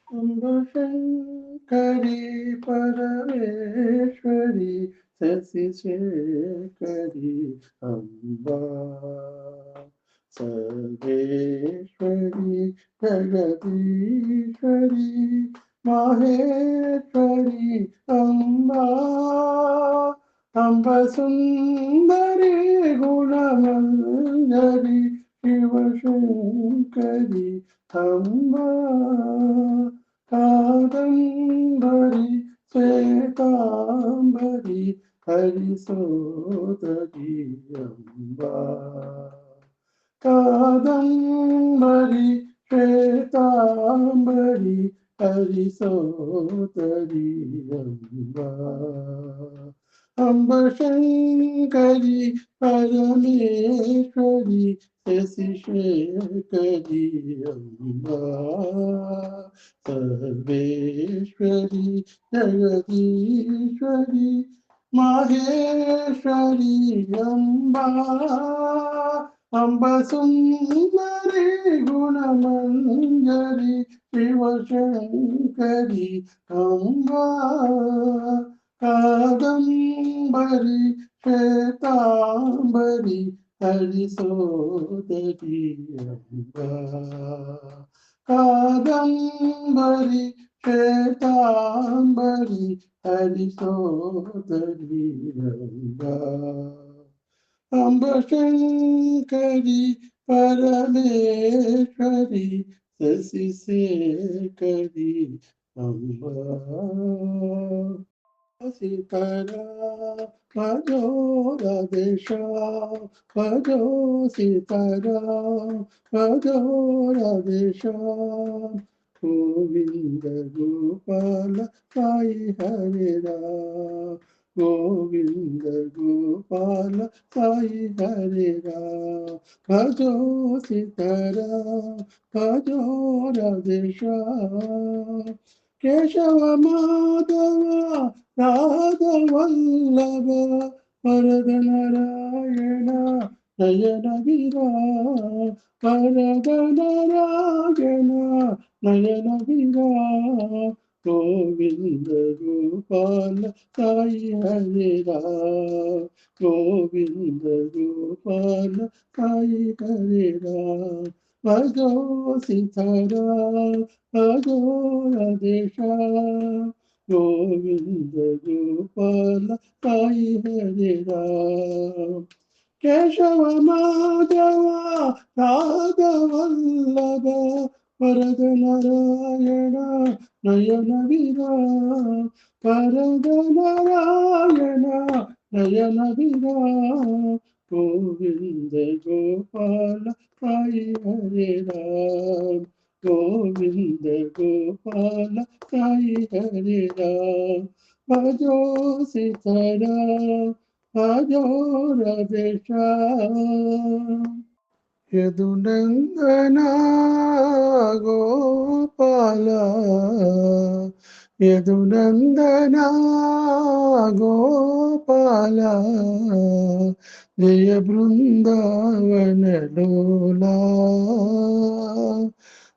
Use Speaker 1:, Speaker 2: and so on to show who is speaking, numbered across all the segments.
Speaker 1: అంబశంకరి పరమేశ్వరి శశిశేఖరి అంబా సర్వేశ్వరి జగదీశ్వరి మహేశ్వరి అంబా అంబ సుందరి గుణమంజరి శివశంకరి అంబా కాదంబరి శ్వేతాంబరి హరిసోదరి అంబా కాదంబరి శ్వేతాంబరి హరిసోదరి అంబా అంబ శంకరి పరమేశ్వరి శశిశేఖరి అంబా సర్వేశ్వరి జగదీశ్వరి మహేశ్వరి అంబా అంబ సుందరి గుణమంజరి శివశంకరి అంబా కాదంబరి శ్వేతాంబరి హరిసోదరి అంబా కాదంబరి శ్వేతాంబరి హరిసోదరి అంబా అంబ శంకరి పరమేశ్వరి శశిశేఖరి అంబా సీతారా భజో రాధేశ భజో సీతారా భజో రాధేశ గోవింద గోపాల సాయి హరిరా గోవింద గోపాల సాయి హరిరా భజో సీతారా భజో రాధేశ కేశవ మాధవ రాధవల్లభ వరద నారాయణ నయన విరా వరద నారాయణ నయన విరా గోవింద గోపాల సాయి హరిరా గోవింద గోపాల సాయి హరిరా భజో సీతారా భజో రాధేశ గోవింద గోపాల సాయి హరిరా కేశవ మాధవ రాధవల్లభ వరద నారాయణ నయన విరా వరద నారాయణ నయన విరా గోవింద గోపాల సాయి హరిరా గోవింద గోపాల సాయి హరిరా భజో సీతారా భజో రాధేశ యదునందన గోపాల యదునందన గోపాల జయ బృందావన లోలా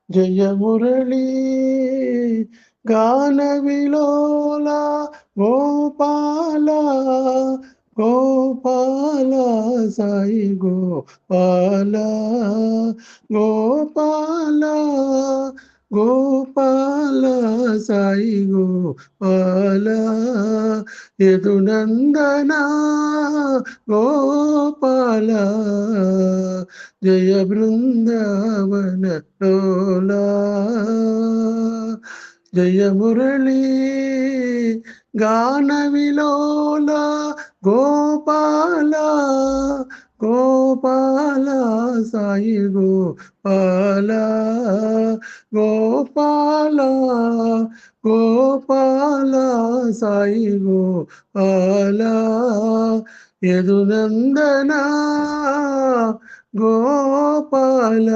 Speaker 1: జయ మురళీ గాన విలోల గోపాల గోపాల సాయి గోపాల గోపాల గోపాల సాయి గోపాల యదునందన గోపాల జయ బృందావన లోలా జయ మురళీ గాన విలోల గోపాల గోపాల సాయి గోపాల గోపాల గోపాల సాయి గోపాల యదునందన గోపాల